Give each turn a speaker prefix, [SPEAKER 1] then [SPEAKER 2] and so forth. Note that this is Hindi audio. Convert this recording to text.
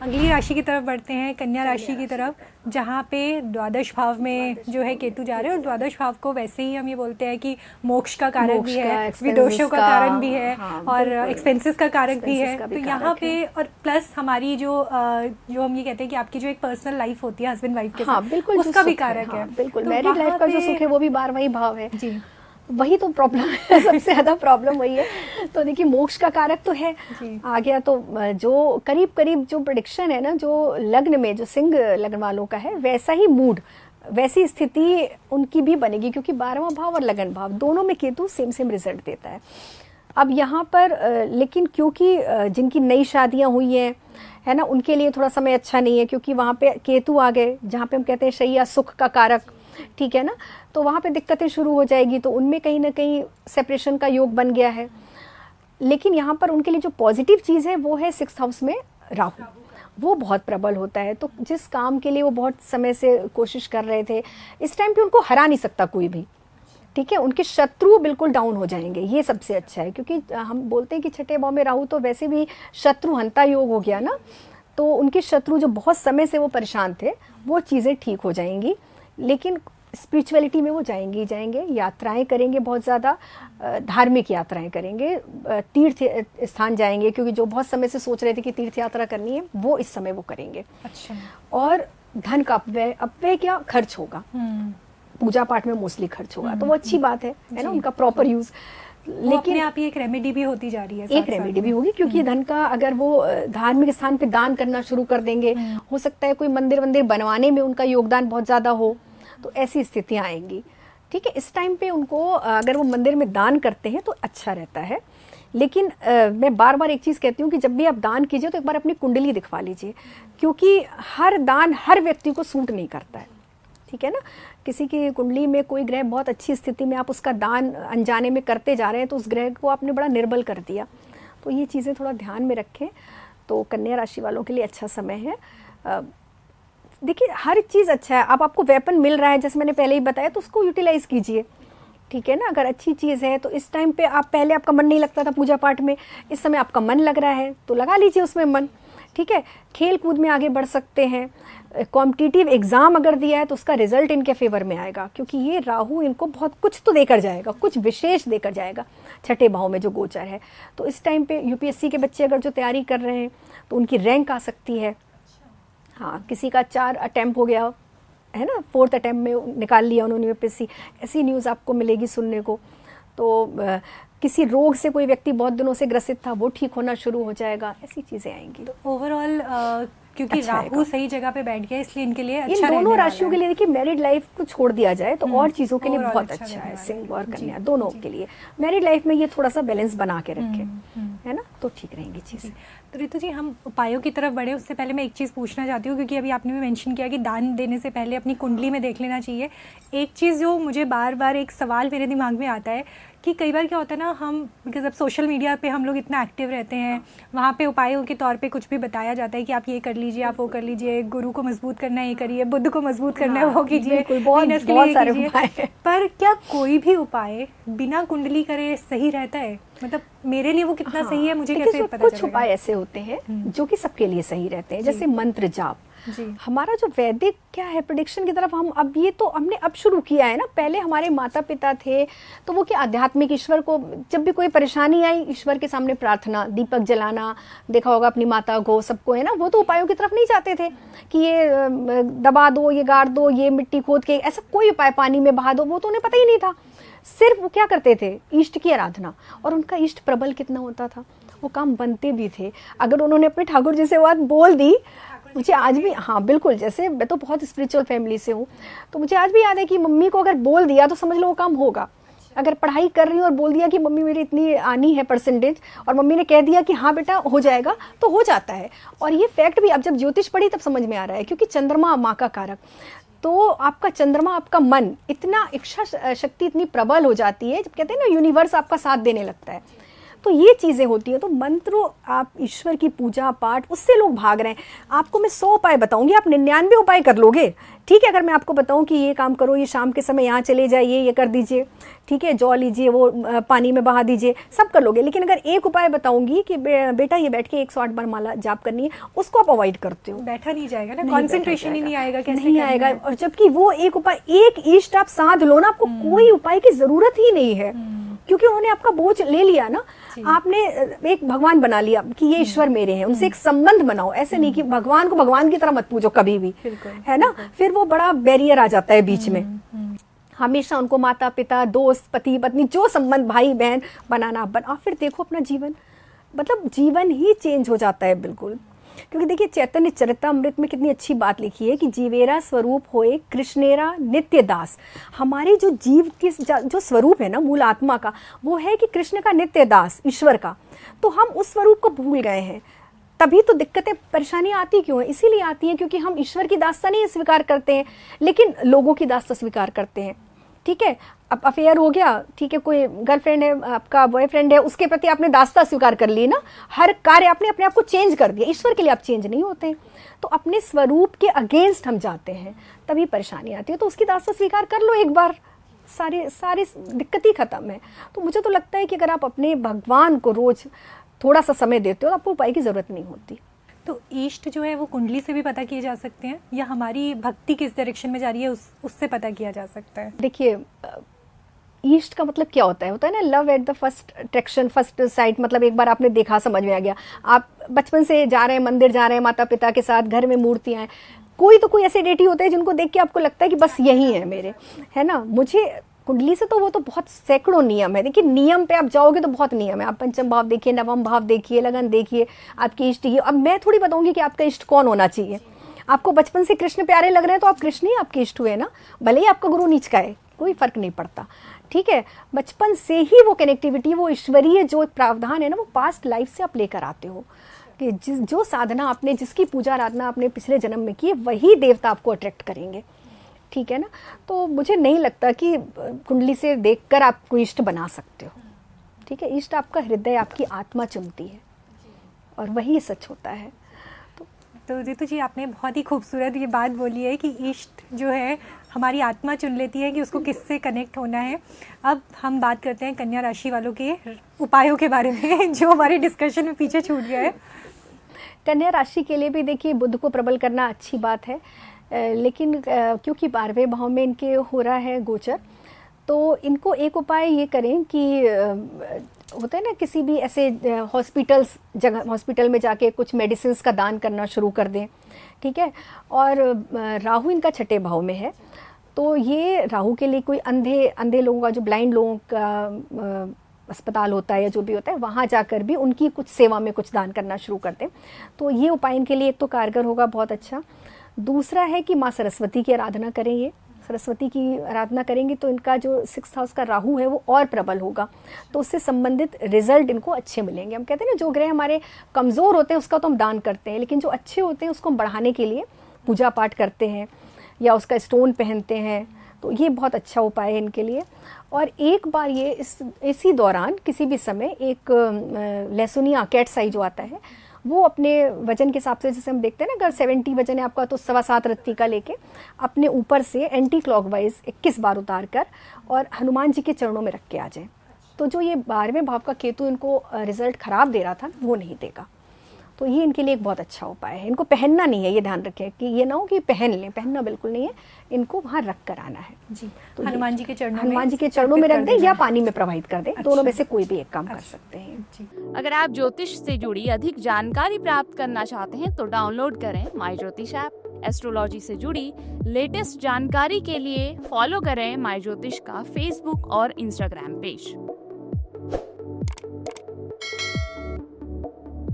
[SPEAKER 1] अगली राशि की तरफ बढ़ते हैं, कन्या राशि की तरफ, जहाँ पे द्वादश भाव में जो है केतु जा रहे हैं। और द्वादश भाव को वैसे ही हम ये बोलते हैं कि मोक्ष का कारक भी है, विदोषों का कारण भी है, और एक्सपेंसेस का कारक भी है। तो यहाँ पे और प्लस हमारी जो हम ये कहते हैं कि आपकी जो एक पर्सनल लाइफ होती है हस्बैंड वाइफ के साथ, उसका भी कारक है।
[SPEAKER 2] बिल्कुल, मैरिड लाइफ का जो सुख है वो भी 12वां भाव है जी। वही तो प्रॉब्लम है, सबसे ज्यादा प्रॉब्लम वही है। तो देखिए मोक्ष का कारक तो है आ गया, तो जो करीब करीब जो प्रेडिक्शन है ना, जो लग्न में जो सिंह लग्न वालों का है वैसा ही मूड, वैसी स्थिति उनकी भी बनेगी, क्योंकि 12वां भाव और लगन भाव दोनों में केतु सेम रिजल्ट देता है। अब यहाँ पर लेकिन क्योंकि जिनकी नई शादियाँ हुई हैं है ना, उनके लिए थोड़ा समय अच्छा नहीं है, क्योंकि वहाँ पे केतु आ गए जहाँ पे हम कहते हैं शैया सुख का कारक, ठीक है ना। तो वहाँ पे दिक्कतें शुरू हो जाएगी, तो उनमें कहीं ना कहीं सेपरेशन का योग बन गया है। लेकिन यहाँ पर उनके लिए जो पॉजिटिव चीज़ है वो है 6th हाउस में राहु, वो बहुत प्रबल होता है। तो जिस काम के लिए वो बहुत समय से कोशिश कर रहे थे, इस टाइम पे उनको हरा नहीं सकता कोई भी, ठीक है। उनके शत्रु बिल्कुल डाउन हो जाएंगे, ये सबसे अच्छा है। क्योंकि हम बोलते हैं कि छठे भाव में राहु तो वैसे भी शत्रु हंता योग हो गया ना, तो उनके शत्रु जो बहुत समय से वो परेशान थे वो चीज़ें ठीक हो जाएंगी। लेकिन स्पिरिचुअलिटी में वो जाएंगे, यात्राएं करेंगे, बहुत ज़्यादा धार्मिक यात्राएं करेंगे, तीर्थ स्थान जाएंगे, क्योंकि जो बहुत समय से सोच रहे थे कि तीर्थ यात्रा करनी है वो इस समय वो करेंगे।
[SPEAKER 1] अच्छा।
[SPEAKER 2] और धन का अपव्यय क्या खर्च होगा, पूजा पाठ में मोस्टली खर्च होगा, तो वो अच्छी बात है ना, उनका प्रॉपर यूज।
[SPEAKER 1] लेकिन आप एक रेमेडी भी होती जा रही है,
[SPEAKER 2] एक रेमेडी भी होगी, क्योंकि धन का अगर वो धार्मिक स्थान पे दान करना शुरू कर देंगे, हो सकता है कोई मंदिर बनवाने में उनका योगदान बहुत ज्यादा हो, तो ऐसी स्थितियां आएंगी, ठीक है। इस टाइम पे उनको अगर वो मंदिर में दान करते हैं तो अच्छा रहता है। लेकिन मैं बार बार एक चीज़ कहती हूँ कि जब भी आप दान कीजिए तो एक बार अपनी कुंडली दिखवा लीजिए, क्योंकि हर दान हर व्यक्ति को सूट नहीं करता है, ठीक है ना। किसी की कुंडली में कोई ग्रह बहुत अच्छी स्थिति में, आप उसका दान अनजाने में करते जा रहे हैं, तो उस ग्रह को आपने बड़ा निर्बल कर दिया। तो ये चीज़ें थोड़ा ध्यान में रखें। तो कन्या राशि वालों के लिए अच्छा समय है। देखिए हर चीज़ अच्छा है। अब आपको वेपन मिल रहा है, जैसे मैंने पहले ही बताया, तो उसको यूटिलाइज कीजिए, ठीक है ना। अगर अच्छी चीज़ है तो इस टाइम पे आप, पहले आपका मन नहीं लगता था पूजा पाठ में, इस समय आपका मन लग रहा है तो लगा लीजिए उसमें मन, ठीक है। खेल कूद में आगे बढ़ सकते हैं। कॉम्पिटिटिव एग्जाम अगर दिया है तो उसका रिजल्ट इनके फेवर में आएगा, क्योंकि ये राहु इनको बहुत कुछ तो देकर जाएगा, कुछ विशेष देकर जाएगा छठे भाव में जो गोचर है। तो इस टाइम पे यूपीएससी के बच्चे अगर जो तैयारी कर रहे हैं तो उनकी रैंक आ सकती है। हाँ, किसी का 4 अटेम्प्ट हो गया है ना, 4th अटेम्प्ट में निकाल लिया उन्होंने यूपीएससी, ऐसी न्यूज़ आपको मिलेगी सुनने को। तो किसी रोग से कोई व्यक्ति बहुत दिनों से ग्रसित था वो ठीक होना शुरू हो जाएगा, ऐसी चीज़ें आएंगी।
[SPEAKER 1] तो ओवरऑल क्योंकि अच्छा राहु सही जगह पे बैठ गया, इसलिए इनके लिए
[SPEAKER 2] अच्छा, इन दोनों राशियों के लिए देखिए मैरिड लाइफ को छोड़ दिया जाए तो और चीज़ों के लिए बहुत अच्छा है। सिंह और कन्या दोनों के लिए मैरिड लाइफ में ये थोड़ा सा बैलेंस बना के रखें, है ना, तो ठीक रहेंगी चीज़ें।
[SPEAKER 1] तो रितु जी, हम उपायों की तरफ बढ़े उससे पहले मैं एक चीज़ पूछना चाहती हूँ, क्योंकि अभी आपने भी मेंशन किया कि दान देने से पहले अपनी कुंडली में देख लेना चाहिए। एक चीज़ जो मुझे बार बार एक सवाल मेरे दिमाग में आता है कि कई बार क्या होता है ना, हम बिकॉज अब सोशल मीडिया पे हम लोग इतना एक्टिव रहते हैं, वहाँ पे उपायों के तौर पे कुछ भी बताया जाता है कि आप ये कर लीजिए, आप वो कर लीजिए, गुरु को मजबूत करना है ये करिए, बुद्ध को मजबूत करना है वो कीजिए,
[SPEAKER 2] बहुत सारे उपाय।
[SPEAKER 1] पर क्या कोई भी उपाय बिना कुंडली करे सही रहता है? मतलब मेरे लिए वो कितना सही है मुझे कैसे पता चलेगा?
[SPEAKER 2] कुछ उपाय ऐसे होते हैं जो कि सबके लिए सही रहते हैं, जैसे मंत्र जाप। हमारा जो वैदिक क्या है प्रेडिक्शन की तरफ हम अब ये तो हमने अब शुरू किया है ना। पहले हमारे माता पिता थे तो वो क्या आध्यात्मिक ईश्वर को, जब भी कोई परेशानी आई ईश्वर के सामने प्रार्थना, दीपक जलाना, देखा होगा अपनी माता को, सबको, है ना। वो तो उपायों की तरफ नहीं जाते थे कि ये दबा दो, ये गाड़ दो, ये मिट्टी खोद के, ऐसा कोई उपाय पानी में बहा दो, वो तो उन्हें पता ही नहीं था। सिर्फ वो क्या करते थे, इष्ट की आराधना, और उनका इष्ट प्रबल कितना होता था, वो काम बनते भी थे। अगर उन्होंने अपने ठाकुर जी से बात बोल दी, मुझे आज भी, हाँ बिल्कुल, जैसे मैं तो बहुत स्पिरिचुअल फैमिली से हूँ, तो मुझे आज भी याद है कि मम्मी को अगर बोल दिया तो समझ लो वो काम होगा। अगर पढ़ाई कर रही हूँ और बोल दिया कि मम्मी मेरी इतनी आनी है परसेंटेज, और मम्मी ने कह दिया कि हाँ बेटा हो जाएगा, तो हो जाता है। और ये फैक्ट भी अब जब ज्योतिष पढ़ी तब समझ में आ रहा है, क्योंकि चंद्रमा माँ का कारक, तो आपका चंद्रमा, आपका मन, इतना इच्छा शक्ति इतनी प्रबल हो जाती है, जब कहते हैं ना यूनिवर्स आपका साथ देने लगता है, तो ये चीज़ें होती हैं। तो मंत्र, आप ईश्वर की पूजा पाठ, उससे लोग भाग रहे हैं। आपको मैं 100 उपाय बताऊंगी, आप 99 उपाय कर लोगे, ठीक है। अगर मैं आपको बताऊं कि ये काम करो, ये शाम के समय यहाँ चले जाइए, ये कर दीजिए, ठीक है, जौ लीजिए, वो पानी में बहा दीजिए, सब कर लोगे। लेकिन अगर एक उपाय बताऊंगी कि बेटा ये बैठ के 108 बार माला जाप करनी है, उसको आप अवॉइड करते हो,
[SPEAKER 1] बैठा नहीं जाएगा ना, कंसंट्रेशन ही नहीं आएगा, कैसे
[SPEAKER 2] नहीं आएगा। और जबकि वो एक उपाय, एक इष्ट आप साध लो ना, आपको कोई उपाय की जरूरत ही नहीं है, क्योंकि उन्होंने आपका बोझ ले लिया ना। आपने एक भगवान बना लिया कि ये ईश्वर मेरे हैं, उनसे एक संबंध बनाओ। ऐसे नहीं कि भगवान को भगवान की तरह मत पूजो कभी भी, है ना, फिर वो बड़ा बैरियर आ जाता है बीच में। हमेशा उनको माता पिता, दोस्त, पति पत्नी, जो संबंध, भाई बहन बनाना बना, फिर देखो अपना जीवन, मतलब जीवन ही चेंज हो जाता है बिल्कुल। क्योंकि देखिए चैतन्य चरितमृत में कितनी अच्छी बात लिखी है कि जीवेरा स्वरूप होए कृष्णेरा नित्य दास। हमारे जो जीव की जो स्वरूप है ना, मूल आत्मा का, वो है कि कृष्ण का नित्य दास, ईश्वर का। तो हम उस स्वरूप को भूल गए हैं, तभी तो दिक्कतें परेशानियां आती क्यों है? इसीलिए आती हैं क्योंकि हम ईश्वर की दास्ता नहीं स्वीकार करते हैं, लेकिन लोगों की दास्ता स्वीकार करते हैं। ठीक है, अब अफेयर हो गया, ठीक है, कोई गर्लफ्रेंड है, आपका बॉयफ्रेंड है, उसके प्रति आपने दास्ता स्वीकार कर ली ना, हर कार्य आपने अपने आप को चेंज कर दिया। ईश्वर के लिए आप चेंज नहीं होते, तो अपने स्वरूप के अगेंस्ट हम जाते हैं, तभी परेशानी आती है। तो उसकी दास्ता स्वीकार कर लो एक बार, सारी दिक्कत ही खत्म है। तो मुझे तो लगता है कि अगर आप अपने भगवान को रोज थोड़ा सा समय देते हो, तो आपको उपाय की जरूरत नहीं होती।
[SPEAKER 1] तो ईष्ट जो है वो कुंडली से भी पता किए जा सकते हैं, या हमारी भक्ति किस डायरेक्शन में जा रही है उससे पता किया जा सकता है?
[SPEAKER 2] देखिए, ईस्ट का मतलब क्या होता है ना, love at the first attraction, first sight. मतलब एक बार आपने देखा, समझ में आ गया। आप बचपन से जा रहे हैं, मंदिर जा रहे हैं माता पिता के साथ, घर में मूर्तियां हैं, कोई ऐसे डेटी होते हैं जिनको देख के आपको लगता है कि बस यही है मेरे, है ना। मुझे कुंडली से तो वो तो बहुत सैकड़ों नियम है। देखिए, नियम पे आप जाओगे तो बहुत नियम है। आप पंचम भाव देखिए, नवम भाव देखिए, लगन देखिए, आपकी इष्ट ये। अब मैं थोड़ी बताऊंगी कि आपका इष्ट कौन होना चाहिए। आपको बचपन से कृष्ण प्यारे लग रहे हैं तो आप कृष्ण ही आपके इष्ट हुए ना, भले ही आपका गुरु नीच का है, कोई फर्क नहीं पड़ता। ठीक है, बचपन से ही वो कनेक्टिविटी, वो ईश्वरीय जो प्रावधान है ना, वो पास्ट लाइफ से आप लेकर आते हो कि जो साधना आपने, जिसकी पूजा आराधना आपने पिछले जन्म में की है, वही देवता आपको अट्रैक्ट करेंगे। ठीक है ना। तो मुझे नहीं लगता कि कुंडली से देखकर आप कोई इष्ट बना सकते हो। ठीक है, इष्ट आपका हृदय, आपकी आत्मा चुनती है, और वही सच होता है।
[SPEAKER 1] तो रितु जी, आपने बहुत ही खूबसूरत ये बात बोली है कि इष्ट जो है हमारी आत्मा चुन लेती है कि उसको किससे कनेक्ट होना है। अब हम बात करते हैं कन्या राशि वालों के उपायों के बारे में, जो हमारे डिस्कशन में पीछे छूट गया है।
[SPEAKER 2] कन्या राशि के लिए भी देखिए, बुध को प्रबल करना अच्छी बात है, लेकिन क्योंकि 12वें भाव में इनके हो रहा है गोचर, तो इनको एक उपाय ये करें कि होता है ना, किसी भी ऐसे हॉस्पिटल में जाके कुछ मेडिसिन का दान करना शुरू कर दें। ठीक है, और राहु इनका 6ठे भाव में है, तो ये राहु के लिए कोई अंधे लोगों का, जो ब्लाइंड लोगों का अस्पताल होता है या जो भी होता है, वहाँ जाकर भी उनकी कुछ सेवा में कुछ दान करना शुरू कर दें। तो ये उपाय इनके लिए एक तो कारगर होगा, बहुत अच्छा। दूसरा है कि माँ सरस्वती की आराधना करें। ये सरस्वती की आराधना करेंगे तो इनका जो 6th हाउस का राहु है वो और प्रबल होगा, तो उससे संबंधित रिजल्ट इनको अच्छे मिलेंगे। हम कहते हैं ना, जो ग्रह हमारे कमज़ोर होते हैं उसका तो हम दान करते हैं, लेकिन जो अच्छे होते हैं उसको हम बढ़ाने के लिए पूजा पाठ करते हैं या उसका स्टोन पहनते हैं। तो ये बहुत अच्छा उपाय है इनके लिए। और एक बार ये इसी दौरान किसी भी समय एक लहसुनिया कैट्स आई जो आता है, वो अपने वजन के हिसाब से, जैसे हम देखते हैं ना, अगर 70 वजन है आपका तो 7.25 रत्ती का लेके अपने ऊपर से एंटी क्लॉकवाइज 21 बार उतार कर और हनुमान जी के चरणों में रख के आ जाएं। तो जो ये 12वें भाव का केतु इनको रिजल्ट खराब दे रहा था, वो नहीं देगा। तो ये इनके लिए एक बहुत अच्छा उपाय है। इनको पहनना नहीं है, ये ध्यान रखें कि ये ना हो कि पहन लें, पहनना बिल्कुल नहीं है, इनको वहाँ रख कर आना है जी।
[SPEAKER 1] तो हनुमान जी के
[SPEAKER 2] चरणों में रख दें या पानी में प्रवाहित कर दें, दोनों में से कोई भी एक काम कर सकते हैं जी।
[SPEAKER 3] अगर आप ज्योतिष से जुड़ी अधिक जानकारी प्राप्त करना चाहते हैं तो डाउनलोड करें माई ज्योतिष ऐप। एस्ट्रोलॉजी से जुड़ी लेटेस्ट जानकारी के लिए फॉलो करें माई ज्योतिष का फेसबुक और इंस्टाग्राम पेज।